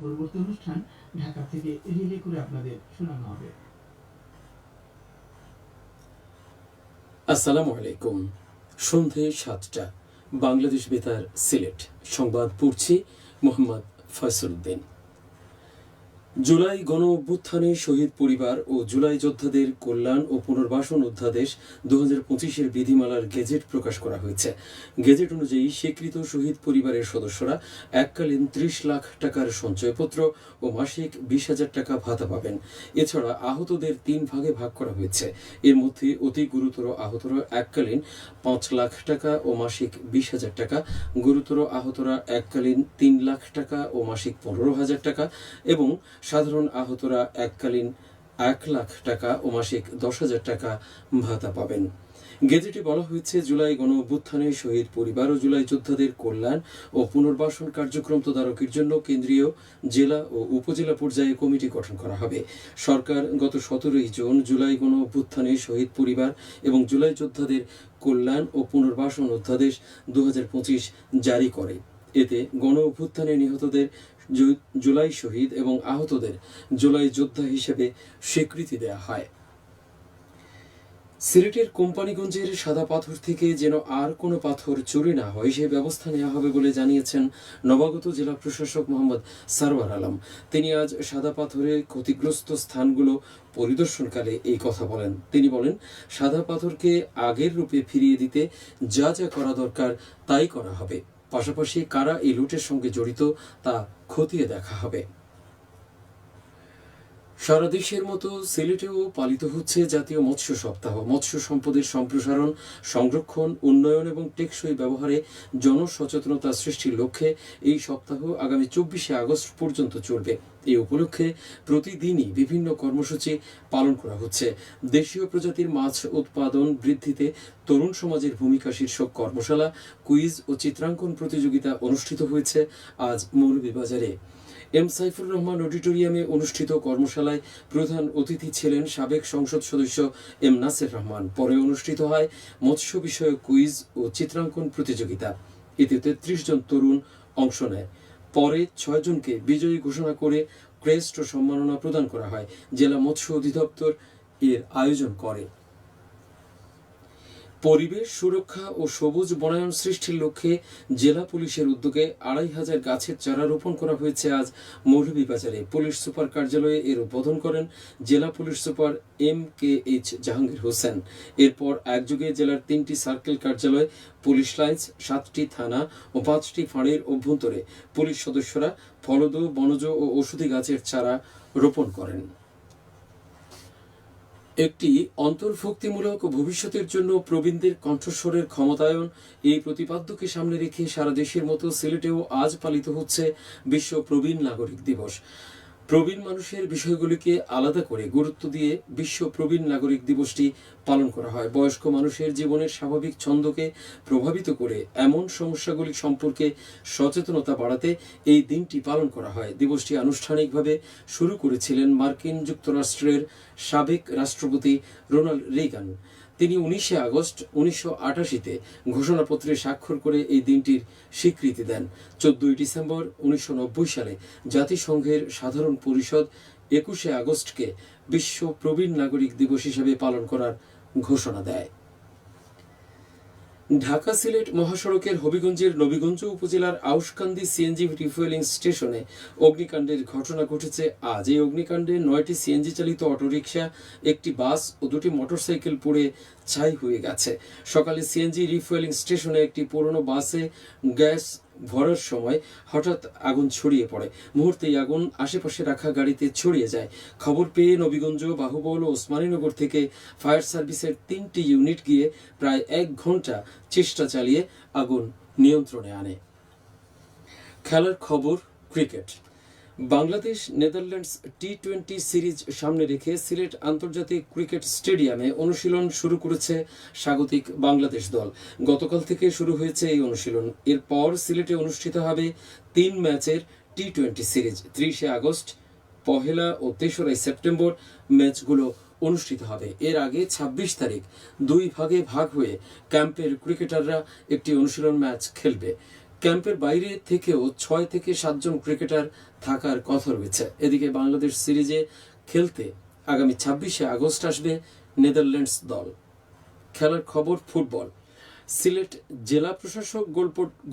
পরবর্তী অনুষ্ঠান ঢাকা থেকে রিলে করে আপনাদের শোনানো হবে। আসসালামু আলাইকুম। সন্ধে 7টা, বাংলাদেশ বেতার সিলেট। সংবাদ পড়ছি মোহাম্মদ ফয়সল উদ্দিন। জুলাই গণ অভ্যুত্থানে শহীদ পরিবার ও জুলাই যোদ্ধাদের কল্যাণ ও পুনর্বাসন অধ্যাদেশ 2025-এর বিধিমালার গেজেট প্রকাশ করা হয়েছে। গেজেট অনুযায়ী স্বীকৃত শহীদ পরিবারের সদস্যরা এককালীন 30 লাখ টাকার সঞ্চয়পত্র ও মাসিক 20,000 টাকা ভাতা পাবেন। এছাড়া আহতদের 3 ভাগে ভাগ করা হয়েছে। এর মধ্যে অতি গুরুতর আহতরা এককালীন 5 লাখ টাকা ও মাসিক 20,000 টাকা, গুরুতর আহতরা এককালীন 3 লাখ টাকা ও মাসিক 15,000 টাকা এবং সাধারণ আহতরা এককালীন 1 লাখ টাকা ও মাসিক 10,000 টাকা ভাতা পাবেন। গেজেটে বলা হয়েছে, জুলাই গণ অভ্যুত্থানে শহীদ পরিবার ও জুলাই যোদ্ধাদের কল্যাণ ও পুনর্বাসন কার্যক্রম তদারকির জন্য কেন্দ্রীয়, জেলা ও উপজেলা পর্যায়ে কমিটি গঠন করা হবে। সরকার গত 17 জুন জুলাই গণ অভ্যুত্থানে শহীদ পরিবার এবং জুলাই যোদ্ধাদের কল্যাণ ও পুনর্বাসন অধ্যাদেশ 2025 জারি করে। এতে গণ অভ্যুত্থানে নিহতদের জুলাই শহীদ এবং আহতদের জুলাই যোদ্ধা হিসেবে স্বীকৃতি দেওয়া হয়। সিলেটের কোম্পানিগঞ্জের সাদা পাথর থেকে যেন আর কোনো পাথর চুরি না হয় সে ব্যবস্থা নেওয়া হবে বলে জানিয়েছেন নবাগত জেলা প্রশাসক মোহাম্মদ সারওয়ার আলম। তিনি আজ সাদা পাথরে ক্ষতিগ্রস্ত স্থানগুলো পরিদর্শনকালে এই কথা বলেন। তিনি বলেন, সাদা পাথরকে আগের রূপে ফিরিয়ে দিতে যা যা করা দরকার তাই করা হবে। পাশাপাশি কারা এই লুটের সঙ্গে জড়িত তা খতিয়ে দেখা হবে। সারা দেশের মতো সিলেটেও পালিত হচ্ছে জাতীয় মৎস্য সপ্তাহ। মৎস্য সম্পদের সম্প্রসারণ, সংরক্ষণ, উন্নয়ন এবং টেকসই ব্যবহারে জনসচেতনতা সৃষ্টির লক্ষ্যে এই সপ্তাহ আগামী 24 আগস্ট পর্যন্ত চলবে। এই উপলক্ষে প্রতিদিনই বিভিন্ন কর্মসূচি পালন করা হচ্ছে। দেশীয় প্রজাতির মাছ উৎপাদন বৃদ্ধিতে তরুণ সমাজের ভূমিকা শীর্ষক কর্মশালা, কুইজ ও চিত্রাঙ্কন প্রতিযোগিতা অনুষ্ঠিত হয়েছে আজ মৌলভীবাজারে। এম সাইফুর রহমান অডিটোরিয়ামে অনুষ্ঠিত কর্মশালায় প্রধান অতিথি ছিলেন সাবেক সংসদ সদস্য এম নাসের রহমান। পরে অনুষ্ঠিত হয় মৎস্য বিষয়ক কুইজ ও চিত্রাঙ্কন প্রতিযোগিতা। এতে 33 জন তরুণ অংশ নেয়। পরে 6 জনকে বিজয়ী ঘোষণা করে ক্রেস্ট ও সম্মাননা প্রদান করা হয়। জেলা মৎস্য অধিদপ্তর এর আয়োজন করে। পরিবেশ সুরক্ষা ও সবুজ বনায়ন সৃষ্টির লক্ষ্যে জেলা পুলিশের উদ্যোগে 2,500 গাছের চারা রোপণ করা হয়েছে আজ মৌলভীবাজারে। পুলিশ সুপার কার্যালয়ে এর উদ্বোধন করেন জেলা police super MKH Jahangir Hossain. এরপর একযোগে জেলার 3টি সার্কেল কার্যালয়, পুলিশ লাইন্স, 7টি থানা ও 5টি ফাঁড়ির অভ্যন্তরে পুলিশ সদস্যরা ফলদ, বনজ ও ঔষধি গাছের চারা রোপণ করেন। একটি অন্তর্ভুক্তিমূলক ভবিষ্যতের জন্য প্রবীণদের কণ্ঠস্বরের ক্ষমতায়ন, এই প্রতিপাদ্যকে সামনে রেখে সারা দেশের মতো সিলেটেও আজ পালিত হচ্ছে বিশ্ব প্রবীণ নাগরিক দিবস। প্রবীণ মানুষের বিষয়গুলিকে আলাদা করে গুরুত্ব দিয়ে বিশ্ব প্রবীণ নাগরিক দিবসটি পালন করা হয়। বয়স্ক মানুষের জীবনের স্বাভাবিক ছন্দকে প্রভাবিত করে এমন সমস্যাগুলি সম্পর্কে সচেতনতা বাড়াতে এই দিনটি পালন করা হয়। দিবসটি আনুষ্ঠানিকভাবে শুরু করেছিলেন মার্কিন যুক্তরাষ্ট্রের সাবেক রাষ্ট্রপতি রোনাল্ড রেগান। তিনি 19 আগস্ট 1988-তে ঘোষণাপত্রে স্বাক্ষর করে এই দিনটির স্বীকৃতি দেন। 14 ডিসেম্বর 1990 সালে জাতিসংঘের সাধারণ পরিষদ 21 আগস্টকে বিশ্ব প্রবীণ নাগরিক দিবস হিসেবে পালন করার ঘোষণা দেয়। ঢাকা সিলেট মহাসড়কের হবিগঞ্জের নবীগঞ্জ উপজেলার আউশকান্দি সিএনজি রিফুয়েলিং স্টেশনে অগ্নিকাণ্ডের ঘটনা ঘটেছে আজ। এই অগ্নিকাণ্ডে 9টি সিএনজি চালিত অটোরিকশা, একটি বাস ও 2টি মোটরসাইকেল পুড়ে ছাই হয়ে গেছে। সকালে সিএনজি রিফুয়েলিং স্টেশনে একটি পুরনো বাসে গ্যাস ভরার সময় হঠাৎ আগুন ছড়িয়ে পড়ে। মুহূর্তেই আগুন আশেপাশে রাখা গাড়িতে ছড়িয়ে যায়। খবর পেয়ে নবীগঞ্জ, বাহুবল ও ওসমানীনগর থেকে ফায়ার সার্ভিসের 3টি ইউনিট গিয়ে প্রায় 1 ঘন্টা চেষ্টা চালিয়ে আগুন নিয়ন্ত্রণে আনে। খেলার খবর, ক্রিকেট। বাংলাদেশ নেদারল্যান্ডস টি-20 সিরিজ সামনে রেখে সিলেট আন্তর্জাতিক ক্রিকেট স্টেডিয়ামে অনুশীলন শুরু করেছে স্বাগতিক বাংলাদেশ দল। গতকাল থেকে শুরু হয়েছে এই অনুশীলন। এরপর সিলেটে অনুষ্ঠিত হবে 3 ম্যাচের টি-20 সিরিজ। 30 আগস্ট, 1 ও 3 সেপ্টেম্বর ম্যাচগুলো অনুষ্ঠিত হবে। এর আগে 26 তারিখ 2 ভাগে ভাগ হয়ে ক্যাম্পের ক্রিকেটাররা একটি অনুশীলন ম্যাচ খেলবে। ক্যাম্পের বাইরে থেকেও 6 থেকে 7 জন ক্রিকেটার থাকার কথা রয়েছে। এদিকে বাংলাদেশ সিরিজে খেলতে আগামী 26শে আগস্ট আসবে নেদারল্যান্ডস দল। খেলার খবর ফুটবল। সিলেট জেলা প্রশাসক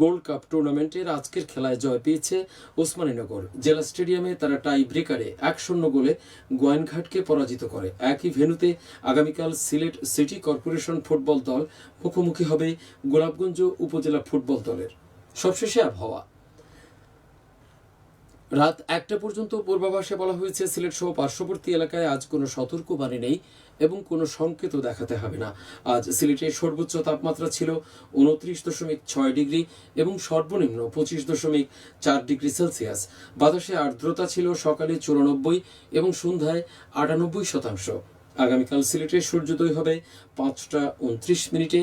গোল্ড কাপ টুর্নামেন্টের আজকের খেলায় জয় পেয়েছে ওসমানীনগর। জেলা স্টেডিয়ামে তারা টাই ব্রেকারে 1-0 গোলে গোয়াইনঘাটকে পরাজিত করে। একই ভেন্যুতে আগামীকাল সিলেট সিটি কর্পোরেশন ফুটবল দল মুখোমুখি হবে গোলাপগঞ্জ উপজেলা ফুটবল দলের। সবশেষে আবহাওয়া। রাত 1টা পর্যন্ত পূর্বাভাসে বলা হয়েছে সিলেট সহ পার্শ্ববর্তী এলাকায় আজ কোনো সতর্কবাণী নেই এবং কোনো সংকেতও দেখাতে হবে না। আজ সিলেটের সর্বোচ্চ তাপমাত্রা ছিল 29.6 ডিগ্রি এবং সর্বনিম্ন 25.4 ডিগ্রি সেলসিয়াস। বাতাসে আর্দ্রতা ছিল সকালে 94 এবং সন্ধ্যায় 98%। আগামীকাল সিলেটের সূর্যোদয় হবে 5টা 29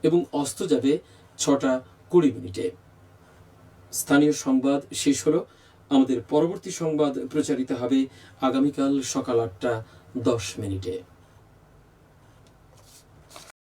এবং অস্ত যাবে 6টা 20। স্থানীয় সংবাদ শেষ হলো। আমাদের পরবর্তী সংবাদ প্রচারিত হবে আগামীকাল সকাল 8টা 10।